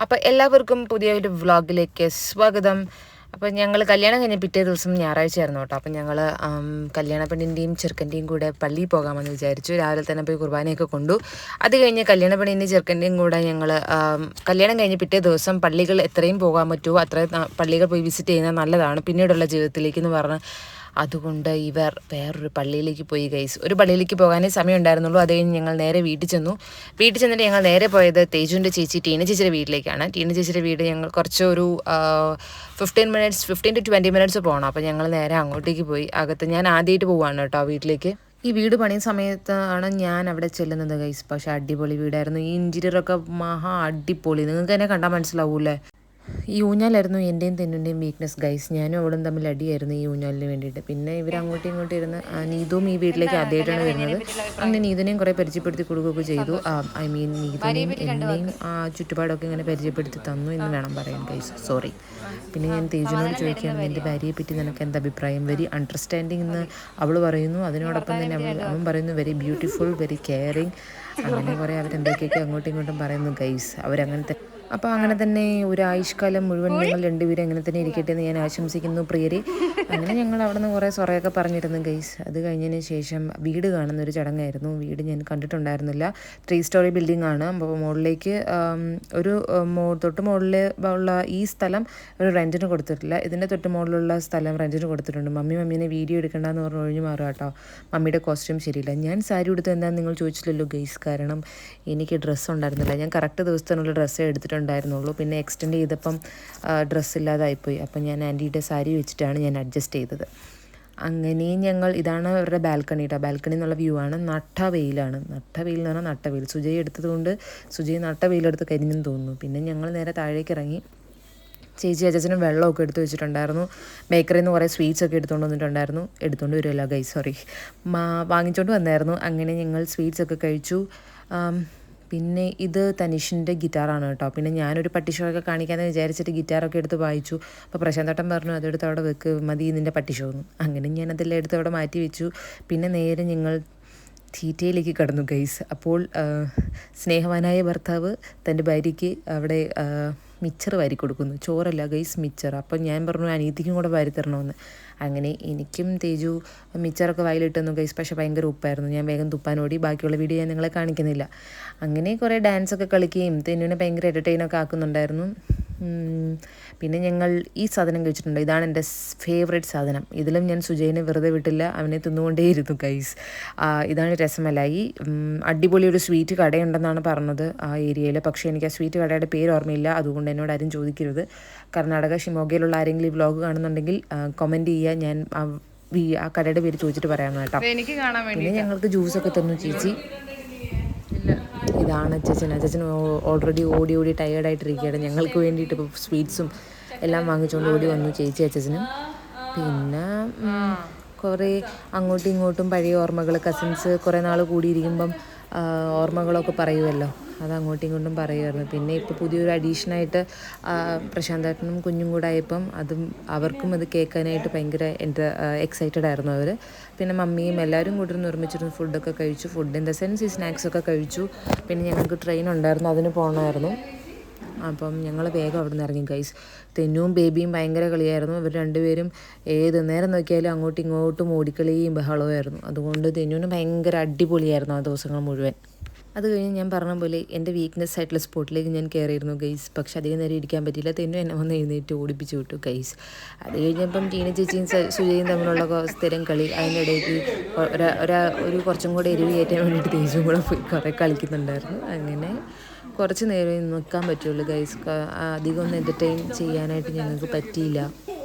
അപ്പോൾ എല്ലാവർക്കും പുതിയൊരു വ്ളോഗിലേക്ക് സ്വാഗതം. അപ്പോൾ ഞങ്ങൾ കല്യാണം കഴിഞ്ഞ പിറ്റേ ദിവസം ഞായറാഴ്ചയായിരുന്നു കേട്ടോ. അപ്പോൾ ഞങ്ങൾ കല്യാണ പെണ്ണിൻ്റെയും ചെറുക്കൻ്റെയും കൂടെ പള്ളിയിൽ പോകാമെന്ന് വിചാരിച്ചു. രാവിലെ തന്നെ പോയി കുർബാനയൊക്കെ കൊണ്ടു. അത് കഴിഞ്ഞ് കല്യാണ പെണ്ണിൻ്റെയും ചെറുക്കൻ്റെയും കൂടെ ഞങ്ങൾ കല്യാണം കഴിഞ്ഞ് പിറ്റേ ദിവസം പള്ളികൾ എത്രയും പോകാൻ പറ്റുമോ അത്രയും പള്ളികൾ പോയി വിസിറ്റ് ചെയ്യുന്നത് നല്ലതാണ് പിന്നീടുള്ള ജീവിതത്തിലേക്ക് എന്ന് പറഞ്ഞ് അതുകൊണ്ട് ഇവർ വേറൊരു പള്ളിയിലേക്ക് പോയി ഗൈസ്. ഒരു പള്ളിയിലേക്ക് പോകാനേ സമയം ഉണ്ടായിരുന്നുള്ളൂ. അത് കഴിഞ്ഞ് ഞങ്ങൾ നേരെ വീട്ടിൽ ചെന്നിട്ട് ഞങ്ങൾ നേരെ പോയത് തേജുവിൻ്റെ ചേച്ചി ടീന ചേച്ചിയുടെ വീട്ടിലേക്കാണ്. ടീന ചേച്ചിയുടെ വീട് ഞങ്ങൾ കുറച്ചൊരു 15 to 20 മിനിറ്റ്സ് പോകണം. അപ്പോൾ ഞങ്ങൾ നേരെ അങ്ങോട്ടേക്ക് പോയി. അകത്ത് ഞാൻ ആദ്യമായിട്ട് പോവാണ് കേട്ടോ വീട്ടിലേക്ക്. ഈ വീട് പണിയുന്ന സമയത്താണ് ഞാൻ അവിടെ ചെല്ലുന്നത് ഗൈസ്. പക്ഷേ അടിപൊളി വീടായിരുന്നു. ഈ ഇൻറ്റീരിയറൊക്കെ മഹാ അടിപൊളി. നിങ്ങൾക്ക് തന്നെ കണ്ടാൽ മനസ്സിലാവൂല്ലേ. ഈ ഊഞ്ഞാലായിരുന്നു എൻ്റെയും തെന്നിൻ്റെയും വീക്ക്നെസ് ഗൈസ്. ഞാനും അവളും തമ്മിൽ അടിയായിരുന്നു ഈ ഊഞ്ഞാലിന് വേണ്ടിയിട്ട്. പിന്നെ ഇവർ അങ്ങോട്ടും ഇങ്ങോട്ടും ഇരുന്ന് നീതുവും ഈ വീട്ടിലേക്ക് ആദ്യമായിട്ടാണ് വരുന്നത്. അങ്ങനെ നീതുനെയും കുറേ പരിചയപ്പെടുത്തി കൊടുക്കുകയൊക്കെ ചെയ്തു. നീതുനെയും എന്നെയും ചുറ്റുപാടൊക്കെ ഇങ്ങനെ പരിചയപ്പെടുത്തി തന്നു എന്ന് വേണം പറയാൻ ഗൈസ്. സോറി. പിന്നെ ഞാൻ തേജുവിനോട് ചോദിക്കുകയാണ് എൻ്റെ ഭാര്യയെ പറ്റി നിനക്ക് എന്താ അഭിപ്രായം. വെരി അണ്ടർസ്റ്റാൻഡിങ് എന്ന് അവൾ പറയുന്നു. അതിനോടൊപ്പം തന്നെ അവൻ പറയുന്നു വെരി ബ്യൂട്ടിഫുൾ, വെരി കെയറിങ്. അങ്ങനെ കുറേ അവരെന്തൊക്കെയൊക്കെ അങ്ങോട്ടും ഇങ്ങോട്ടും പറയുന്നു ഗൈസ്. അവരങ്ങനെ അപ്പോൾ അങ്ങനെ തന്നെ ഒരു ആയുഷ്കാലം മുഴുവൻ ഞങ്ങൾ രണ്ടുപേരും അങ്ങനെ തന്നെ ഇരിക്കട്ടെ എന്ന് ഞാൻ ആശംസിക്കുന്നു പ്രിയരെ. അങ്ങനെ ഞങ്ങൾ അവിടെ നിന്ന് കുറേ സൊറയൊക്കെ പറഞ്ഞിരുന്നു ഗൈസ്. അത് കഴിഞ്ഞതിന് ശേഷം വീട് കാണുന്നൊരു ചടങ്ങായിരുന്നു. വീട് ഞാൻ കണ്ടിട്ടുണ്ടായിരുന്നില്ല. 3 സ്റ്റോറി ബിൽഡിംഗ് ആണ്. അപ്പോൾ മുകളിലേക്ക് ഒരു തൊട്ട് മുകളിൽ ഉള്ള ഈ സ്ഥലം ഒരു റെൻറ്റിന് കൊടുത്തിട്ടില്ല. ഇതിൻ്റെ തൊട്ട് മുകളിലുള്ള സ്ഥലം റെൻറ്റിന് കൊടുത്തിട്ടുണ്ട്. മമ്മീനെ വീഡിയോ എടുക്കണ്ടെന്ന് പറഞ്ഞ് ഒഴിഞ്ഞു മാറുക കേട്ടോ. മമ്മിയുടെ കോസ്റ്റ്യൂം ശരിയില്ല. ഞാൻ സാരി ഉടുത്ത് എന്താണെന്ന് നിങ്ങൾ ചോദിച്ചില്ലല്ലോ ഗൈസ്. കാരണം എനിക്ക് ഡ്രസ്സ് ഉണ്ടായിരുന്നില്ല. ഞാൻ കറക്റ്റ് ദിവസത്തിനുള്ള ഡ്രസ്സേ എടുത്തിട്ടുണ്ടായിരുന്നുള്ളൂ. പിന്നെ എക്സ്റ്റെൻഡ് ചെയ്തപ്പം ഡ്രസ്സ് ഇല്ലാതായിപ്പോയി. അപ്പം ഞാൻ ആൻറ്റിയുടെ സാരി വെച്ചിട്ടാണ് ഞാൻ അഡ്ജസ്റ്റ് ചെയ്തത്. അങ്ങനെ ഇതാണ് അവരുടെ ബാൽക്കണി കേട്ടോ. ബാൽക്കണി എന്നുള്ള വ്യൂ ആണ്. നട്ട വെയിലാണ്. നട്ട വെയിൽ എന്ന് പറഞ്ഞാൽ നട്ട വെയിൽ. സുജയ് എടുത്തതുകൊണ്ട് സുജയ് നട്ട വെയിലെടുത്ത് കരിഞ്ഞെന്ന് തോന്നുന്നു. പിന്നെ ഞങ്ങൾ നേരെ താഴേക്ക് ഇറങ്ങി. ചേച്ചി അച്ഛനും വെള്ളമൊക്കെ എടുത്ത് വെച്ചിട്ടുണ്ടായിരുന്നു. ബേക്കറിയിൽ നിന്ന് കുറേ സ്വീറ്റ്സ് ഒക്കെ എടുത്തുകൊണ്ട് വരുമല്ലോ ഗൈസ്, സോറി, വാങ്ങിച്ചുകൊണ്ട് വന്നായിരുന്നു. അങ്ങനെ ഞങ്ങൾ സ്വീറ്റ്സ് ഒക്കെ കഴിച്ചു. പിന്നെ ഇത് തനിഷിൻ്റെ ഗിറ്റാറാണ് കേട്ടോ. പിന്നെ ഞാനൊരു പട്ടിഷോ ഒക്കെ കാണിക്കാമെന്ന് വിചാരിച്ചിട്ട് ഗിറ്റാറൊക്കെ എടുത്ത് വായിച്ചു. അപ്പോൾ പ്രശാന്തേട്ടൻ പറഞ്ഞു അതെടുത്ത് അവിടെ വെക്ക്, മതി നിൻ്റെ പട്ടിഷോ എന്ന്. അങ്ങനെ ഞാനതെല്ലാം എടുത്ത് അവിടെ മാറ്റി വെച്ചു. പിന്നെ നേരെ ഞങ്ങൾ തീറ്റയിലേക്ക് കടന്നു ഗൈസ്. അപ്പോൾ സ്നേഹവാനായ ഭർത്താവ് തൻ്റെ ഭാര്യയ്ക്ക് അവിടെ മിച്ചർ വാരി കൊടുക്കുന്നു. ചോറല്ല ഗൈസ്, മിച്ചർ. അപ്പം ഞാൻ പറഞ്ഞു അനിയത്തിക്കും കൂടെ വാരി തരണമെന്ന്. അങ്ങനെ എനിക്കും തേജു മിച്ചറൊക്കെ വായിലിട്ടുന്നു ഗൈസ്. പക്ഷേ ഭയങ്കര ഉപ്പായിരുന്നു. ഞാൻ വേഗം തുപ്പാനോടി. ബാക്കിയുള്ള വീഡിയോ ഞാൻ നിങ്ങളെ കാണിക്കുന്നില്ല. അങ്ങനെ കുറേ ഡാൻസൊക്കെ കളിക്കുകയും തെന്നുവിനെ ഭയങ്കര എൻ്റർടൈനൊക്കെ ആക്കുന്നുണ്ടായിരുന്നു. പിന്നെ ഞങ്ങൾ ഈ സാധനം കഴിച്ചിട്ടുണ്ട്. ഇതാണ് എൻ്റെ ഫേവറേറ്റ് സാധനം. ഇതിലും ഞാൻ സുജയനെ വെറുതെ വിട്ടില്ല. അവനെ തിന്നുകൊണ്ടേയിരുന്നു ഗൈസ്. ഇതാണ് രസമലായി. അടിപൊളി ഒരു സ്വീറ്റ് കടയുണ്ടെന്നാണ് പറഞ്ഞത് ആ ഏരിയയിൽ. പക്ഷേ എനിക്ക് ആ സ്വീറ്റ് കടയുടെ പേര് ഓർമ്മയില്ല. അതുകൊണ്ട് എന്നോട് ആരും ചോദിക്കരുത്. കർണാടക ഷിമോഗയിലുള്ള ആരെങ്കിലും ഈ വ്ളോഗ് കാണുന്നുണ്ടെങ്കിൽ കമൻറ്റ് ചെയ്യുക. ഞാൻ ആ കടയുടെ പേര് ചോദിച്ചിട്ട് പറയാം കേട്ടോ. പിന്നെ ഞങ്ങൾക്ക് ജ്യൂസൊക്കെ തന്നു ചേച്ചി. ഇതാണ് അച്ഛൻ ഓൾറെഡി ഓടി ടയേർഡായിട്ടിരിക്കുകയാണ്. ഞങ്ങൾക്ക് വേണ്ടിയിട്ട് ഇപ്പോൾ സ്വീറ്റ്സും എല്ലാം വാങ്ങിച്ചുകൊണ്ട് ഓടി വന്നു ചേച്ചി അച്ഛനും. പിന്നെ കുറേ അങ്ങോട്ടും ഇങ്ങോട്ടും പഴയ ഓർമ്മകൾ, കസിൻസ് കുറേ നാൾ കൂടിയിരിക്കുമ്പം ഓർമ്മകളൊക്കെ പറയുമല്ലോ, അത് അങ്ങോട്ടും ഇങ്ങോട്ടും പറയുമായിരുന്നു. പിന്നെ ഇപ്പോൾ പുതിയൊരു അഡീഷനായിട്ട് പ്രശാന്തേട്ടനും കുഞ്ഞും കൂടെ ആയപ്പം അവർക്കും അത് കേൾക്കാനായിട്ട് ഭയങ്കര എക്സൈറ്റഡ് ആയിരുന്നു അവർ. പിന്നെ മമ്മിയും എല്ലാവരും കൂടി ഒരുമിച്ചിരുന്ന് ഫുഡൊക്കെ കഴിച്ചു. ഫുഡ് ഇൻ ദ സെൻസ് ഈ സ്നാക്സൊക്കെ കഴിച്ചു. പിന്നെ ഞങ്ങൾക്ക് ട്രെയിൻ ഉണ്ടായിരുന്നു, അതിന് പോകണമായിരുന്നു. അപ്പം ഞങ്ങൾ വേഗം അവിടെ നിന്ന് ഇറങ്ങി ഗൈസ്. തെന്നുവും ബേബിയും ഭയങ്കര കളിയായിരുന്നു. ഇവർ രണ്ടുപേരും ഏത് നേരം നോക്കിയാലും അങ്ങോട്ടും ഇങ്ങോട്ടും ഓടിക്കളിയും ബഹളമായിരുന്നു. അതുകൊണ്ട് തെന്നുവിന് ഭയങ്കര അടിപൊളിയായിരുന്നു ആ ദിവസങ്ങൾ മുഴുവൻ. അത് കഴിഞ്ഞ് ഞാൻ പറഞ്ഞ പോലെ എൻ്റെ വീക്ക്നെസ് ആയിട്ടുള്ള സ്പോട്ടിലേക്ക് ഞാൻ കയറിയിരുന്നു ഗൈസ്. പക്ഷെ അധികം നേരം ഇരിക്കാൻ പറ്റിയില്ല. തെന്നു എന്നെ വന്ന് എഴുന്നേറ്റ് ഓടിപ്പിച്ച് വിട്ടു ഗൈസ്. അത് കഴിഞ്ഞപ്പം ടീന ചേച്ചിയും സുജയും തമ്മിലുള്ള സ്ഥിരം കളി. അതിനിടയ്ക്ക് ഒരു കുറച്ചും കൂടെ എരിവ് കയറ്റാൻ വേണ്ടിയിട്ട് തേജും കൂടെ പോയി കുറേ കളിക്കുന്നുണ്ടായിരുന്നു. അങ്ങനെ കുറച്ച് നേരം നിൽക്കാൻ പറ്റുള്ളൂ ഗൈസ്. അധികം ഒന്ന് എൻ്റർടൈൻ ചെയ്യാനായിട്ട് ഞങ്ങൾക്ക് പറ്റിയില്ല.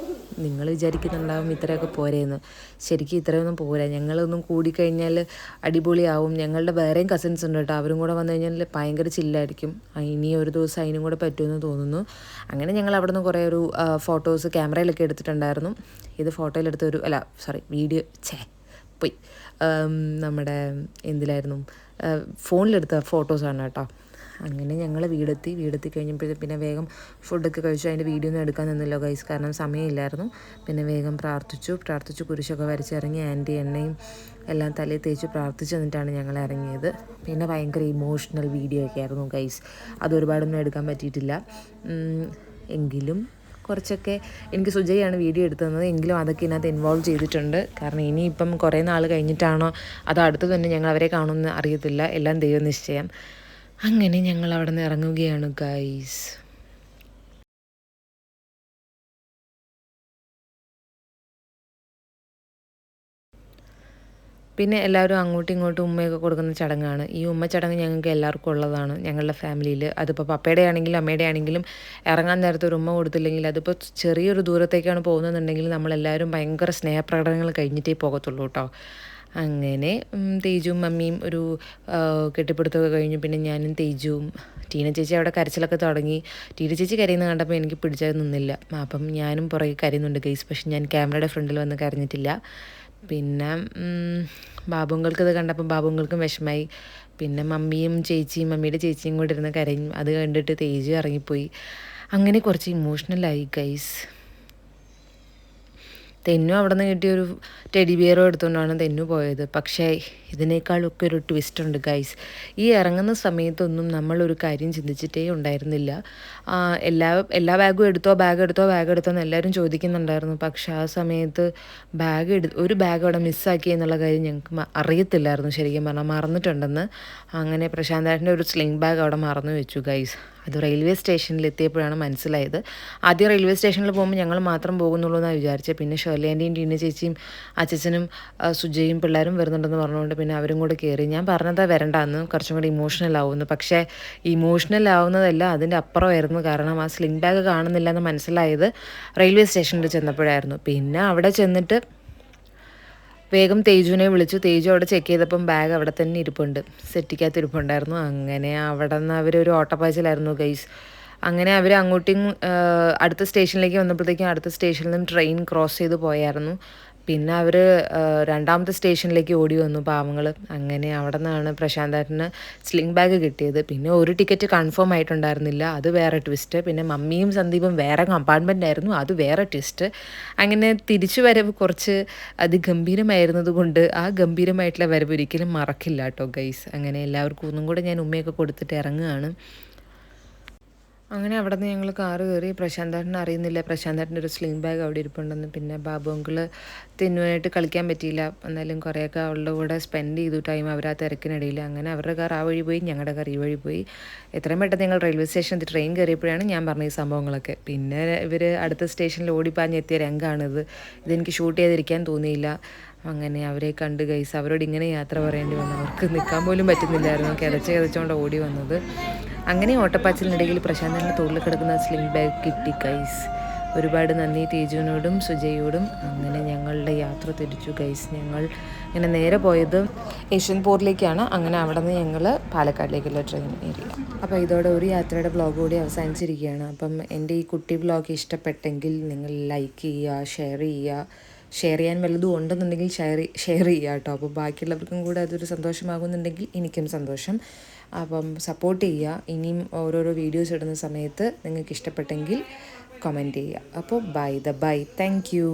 നിങ്ങൾ വിചാരിക്കുന്നുണ്ടാവും ഇത്രയൊക്കെ പോരെയെന്ന്. ശരിക്കും ഇത്രയൊന്നും പോരാ. ഞങ്ങളൊന്നും കൂടിക്കഴിഞ്ഞാൽ അടിപൊളിയാവും. ഞങ്ങളുടെ വേറെയും കസിൻസ് ഉണ്ട് കേട്ടോ. അവരും കൂടെ വന്നു കഴിഞ്ഞാൽ ഭയങ്കര ചില്ലായിരിക്കും. ഇനി ഒരു ദിവസം അതിനും കൂടെ പറ്റുമെന്ന് തോന്നുന്നു. അങ്ങനെ ഞങ്ങൾ അവിടെ നിന്ന് കുറേ ഒരു ഫോട്ടോസ് ക്യാമറയിലൊക്കെ എടുത്തിട്ടുണ്ടായിരുന്നു. ഇത് ഫോട്ടോയിലെടുത്ത വീഡിയോ നമ്മുടെ എന്തിലായിരുന്നു, ഫോണിലെടുത്ത ഫോട്ടോസാണ് കേട്ടോ. അങ്ങനെ ഞങ്ങൾ വീടെത്തി കഴിഞ്ഞപ്പോഴത്തേക്ക് പിന്നെ വേഗം ഫുഡൊക്കെ കഴിച്ചു. അതിൻ്റെ വീഡിയോ ഒന്നും എടുക്കാൻ നിന്നില്ല ഗൈസ്, കാരണം സമയമില്ലായിരുന്നു. പിന്നെ വേഗം പ്രാർത്ഥിച്ചു കുരിശൊക്കെ വരച്ചിറങ്ങി. ആൻറ്റി എണ്ണയും എല്ലാം തലയിൽ തേച്ച് പ്രാർത്ഥിച്ചു എന്നിട്ടാണ് ഞങ്ങൾ ഇറങ്ങിയത്. പിന്നെ ഭയങ്കര ഇമോഷണൽ വീഡിയോ ഒക്കെ ആയിരുന്നു ഗൈസ്, അത് ഒരുപാടൊന്നും എടുക്കാൻ പറ്റിയിട്ടില്ല. എങ്കിലും കുറച്ചൊക്കെ എനിക്ക് സുജയാണ് വീഡിയോ എടുത്തു തന്നത്, എങ്കിലും അതൊക്കെ ഇതിനകത്ത് ഇൻവോൾവ് ചെയ്തിട്ടുണ്ട്. കാരണം ഇനിയിപ്പം കുറേ നാൾ കഴിഞ്ഞിട്ടാണോ അതോ അടുത്ത് തന്നെ ഞങ്ങൾ അവരെ കാണുമെന്ന് അറിയത്തില്ല, എല്ലാം ദൈവനിശ്ചയം. അങ്ങനെ ഞങ്ങൾ അവിടെ നിന്ന് ഇറങ്ങുകയാണ് ഗൈസ്. പിന്നെ എല്ലാവരും അങ്ങോട്ടും ഇങ്ങോട്ടും ഉമ്മയൊക്കെ കൊടുക്കുന്ന ചടങ്ങാണ്. ഈ ഉമ്മ ചടങ്ങ് ഞങ്ങൾക്ക് എല്ലാവർക്കും ഉള്ളതാണ് ഞങ്ങളുടെ ഫാമിലിയിൽ. അതിപ്പോൾ പപ്പയുടെ ആണെങ്കിലും അമ്മയുടെ ആണെങ്കിലും ഇറങ്ങാൻ നേരത്തെ ഒരു ഉമ്മ കൊടുത്തില്ലെങ്കിൽ, അതിപ്പോൾ ചെറിയൊരു ദൂരത്തേക്കാണ് പോകുന്നതെന്നുണ്ടെങ്കിൽ നമ്മളെല്ലാവരും ഭയങ്കര സ്നേഹപ്രകടനങ്ങൾ കഴിഞ്ഞിട്ടേ പോകത്തുള്ളൂ കേട്ടോ. അങ്ങനെ തേജുവും മമ്മിയും ഒരു കെട്ടിപ്പിടുത്തമൊക്കെ കഴിഞ്ഞു. പിന്നെ ഞാനും തേജുവും, ടീന ചേച്ചി അവിടെ കരച്ചിലൊക്കെ തുടങ്ങി. ടീന ചേച്ചി കരയുന്നത് കണ്ടപ്പോൾ എനിക്ക് പിടിച്ചത് നിന്നില്ല. അപ്പം ഞാനും പുറകെ കരയുന്നുണ്ട് ഗൈസ്, പക്ഷെ ഞാൻ ക്യാമറയുടെ ഫ്രണ്ടിൽ വന്ന് കരഞ്ഞിട്ടില്ല. പിന്നെ ബാബുങ്ങൾക്ക് ഇത് കണ്ടപ്പോൾ ബാബുങ്ങൾക്കും വിഷമായി. പിന്നെ മമ്മിയുടെ ചേച്ചിയും കൂടെ ഇരുന്ന് കരയും. അത് കണ്ടിട്ട് തേജു ഇറങ്ങിപ്പോയി. അങ്ങനെ കുറച്ച് ഇമോഷണലായി ഗൈസ്. തെന്നു അവിടെ നിന്ന് കിട്ടിയൊരു ടെഡി ബിയറോ എടുത്തുകൊണ്ടാണ് തെന്നു പോയത്. പക്ഷേ ഇതിനേക്കാളൊക്കെ ഒരു ട്വിസ്റ്റ് ഉണ്ട് ഗൈസ്. ഈ ഇറങ്ങുന്ന സമയത്തൊന്നും നമ്മളൊരു കാര്യം ചിന്തിച്ചിട്ടേ ഉണ്ടായിരുന്നില്ല. എല്ലാ ബാഗ് എടുത്തോ എന്ന് എല്ലാവരും ചോദിക്കുന്നുണ്ടായിരുന്നു. പക്ഷേ ആ സമയത്ത് ഒരു ബാഗ് അവിടെ മിസ്സാക്കി എന്നുള്ള കാര്യം ഞങ്ങൾക്ക് അറിയത്തില്ലായിരുന്നു. ശരിക്കും പറഞ്ഞാൽ മറന്നിട്ടുണ്ടെന്ന്. അങ്ങനെ പ്രശാന്തേട്ടൻ്റെ ഒരു സ്ലിംഗ് ബാഗ് അവിടെ മറന്നു വെച്ചു ഗൈസ്. അത് റെയിൽവേ സ്റ്റേഷനിൽ എത്തിയപ്പോഴാണ് മനസ്സിലായത്. ആദ്യം റെയിൽവേ സ്റ്റേഷനിൽ പോകുമ്പോൾ ഞങ്ങൾ മാത്രം പോകുന്നുള്ളൂ എന്നാണ് വിചാരിച്ചത്. പിന്നെ ഷേർലി ആൻറ്റിയും ടീന ചേച്ചിയും അച്ഛനും സുജയും പിള്ളേരും വരുന്നുണ്ടെന്ന് പറഞ്ഞുകൊണ്ട് പിന്നെ അവരും കൂടെ കയറി. ഞാൻ പറഞ്ഞതാ വരണ്ടാന്ന്, കുറച്ചും കൂടി ഇമോഷണൽ ആവുമെന്ന്. പക്ഷേ ഇമോഷണൽ ആവുന്നതല്ല, അതിൻ്റെ അപ്പുറമായിരുന്നു. കാരണം ആ സ്ലിംഗ് ബാഗ് കാണുന്നില്ല എന്ന് മനസ്സിലായത് റെയിൽവേ സ്റ്റേഷനിൽ ചെന്നപ്പോഴായിരുന്നു. പിന്നെ അവിടെ ചെന്നിട്ട് വേഗം തേജുവിനെ വിളിച്ചു. തേജു അവിടെ ചെക്ക് ചെയ്തപ്പം ബാഗ് അവിടെ തന്നെ ഇരിപ്പുണ്ട്, സെറ്റിക്കകത്ത് ഇരിപ്പുണ്ടായിരുന്നു. അങ്ങനെ അവിടെ നിന്ന് അവരൊരു ഓട്ടപ്പാച്ചിലായിരുന്നു ഗൈസ്. അങ്ങനെ അവർ അങ്ങോട്ടും അടുത്ത സ്റ്റേഷനിലേക്ക് വന്നപ്പോഴത്തേക്കും അടുത്ത സ്റ്റേഷനിൽ നിന്നും ട്രെയിൻ ക്രോസ് ചെയ്ത് പോയായിരുന്നു. പിന്നെ അവർ രണ്ടാമത്തെ സ്റ്റേഷനിലേക്ക് ഓടി വന്നു പാവങ്ങൾ. അങ്ങനെ അവിടെ നിന്നാണ് പ്രശാന്തേട്ടന് സ്ലിംഗ് ബാഗ് കിട്ടിയത്. പിന്നെ ഒരു ടിക്കറ്റ് കൺഫേം ആയിട്ടുണ്ടായിരുന്നില്ല, അത് വേറെ ട്വിസ്റ്റ്. പിന്നെ മമ്മിയും സന്ദീപും വേറെ കമ്പാർട്ട്മെൻ്റ് ആയിരുന്നു, അത് വേറെ ട്വിസ്റ്റ്. അങ്ങനെ തിരിച്ചു വരവ് കുറച്ച് അതിഗംഭീരമായിരുന്നത് കൊണ്ട് ആ ഗംഭീരമായിട്ടുള്ള വരവ് ഒരിക്കലും മറക്കില്ല കേട്ടോ ഗൈസ്. അങ്ങനെ എല്ലാവർക്കും ഒന്നും കൂടെ ഞാൻ ഉമ്മയൊക്കെ കൊടുത്തിട്ട് ഇറങ്ങുകയാണ്. അങ്ങനെ അവിടെ നിന്ന് ഞങ്ങൾ കാറ് കയറി. പ്രശാന്തേട്ടന് അറിയുന്നില്ല പ്രശാന്തേട്ടൻ്റെ ഒരു സ്ലിംഗ് ബാഗ് അവിടെ ഇരിപ്പുണ്ടെന്ന്. പിന്നെ ബാബു അങ്കിള് തെന്നുവായിട്ട് കളിക്കാൻ പറ്റിയില്ല, എന്നാലും കുറേയൊക്കെ അവളുടെ കൂടെ സ്പെൻഡ് ചെയ്തു ടൈം അവർ ആ തിരക്കിനിടയിൽ. അങ്ങനെ അവരുടെ കാർ ആ വഴി പോയി, ഞങ്ങളുടെ കാർ ഈ വഴി പോയി. എത്രയും പെട്ടെന്ന് ഞങ്ങൾ റെയിൽവേ സ്റ്റേഷനിൽ ട്രെയിൻ കയറിയപ്പോഴാണ് ഞാൻ പറഞ്ഞ ഈ സംഭവങ്ങളൊക്കെ. പിന്നെ ഇവർ അടുത്ത സ്റ്റേഷനിൽ ഓടിപ്പാഞ്ഞെത്തിയ രംഗമാണിത്. ഇതെനിക്ക് ഷൂട്ട് ചെയ്തിരിക്കാൻ തോന്നിയില്ല. അങ്ങനെ അവരെ കണ്ട് ഗൈസ്, അവരോട് ഇങ്ങനെ യാത്ര പറയേണ്ടി വന്നു. അവർക്ക് നിൽക്കാൻ പോലും പറ്റുന്നില്ലായിരുന്നു, കിതച്ചുകൊണ്ട് ഓടി വന്നത്. അങ്ങനെ ഓട്ടപ്പാച്ചിലിനിടയിൽ പ്രശാന്തൻ്റെ തോളിൽ കിടക്കുന്ന സ്ലിംഗ് ബാഗ് കിട്ടി ഗൈസ്. ഒരുപാട് നന്ദി തേജുവിനോടും സുജയോടും. അങ്ങനെ ഞങ്ങളുടെ യാത്ര തിരിച്ചു ഗൈസ്. ഞങ്ങൾ ഇങ്ങനെ നേരെ പോയത് യശ്വന്ത്പൂരിലേക്കാണ്. അങ്ങനെ അവിടെ നിന്ന് ഞങ്ങൾ പാലക്കാടിലേക്കുള്ള ട്രെയിൻ ഏരിയ. അപ്പോൾ ഇതോടെ ഒരു യാത്രയുടെ വ്ളോഗ് കൂടി അവസാനിച്ചിരിക്കുകയാണ്. അപ്പം എൻ്റെ ഈ കുട്ടി വ്ളോഗ് ഇഷ്ടപ്പെട്ടെങ്കിൽ നിങ്ങൾ ലൈക്ക് ചെയ്യുക, ഷെയർ ചെയ്യാൻ വല്ലതും ഉണ്ടെന്നുണ്ടെങ്കിൽ ഷെയർ ചെയ്യുക കേട്ടോ. അപ്പോൾ ബാക്കിയുള്ളവർക്കും കൂടെ അതൊരു സന്തോഷമാകുന്നുണ്ടെങ്കിൽ എനിക്കും സന്തോഷം. അപ്പം സപ്പോർട്ട് ചെയ്യുക. ഇനിയും ഓരോരോ വീഡിയോസ് ഇടുന്ന സമയത്ത് നിങ്ങൾക്ക് ഇഷ്ടപ്പെട്ടെങ്കിൽ കമൻറ്റ് ചെയ്യുക. അപ്പോൾ ബൈ. Thank you.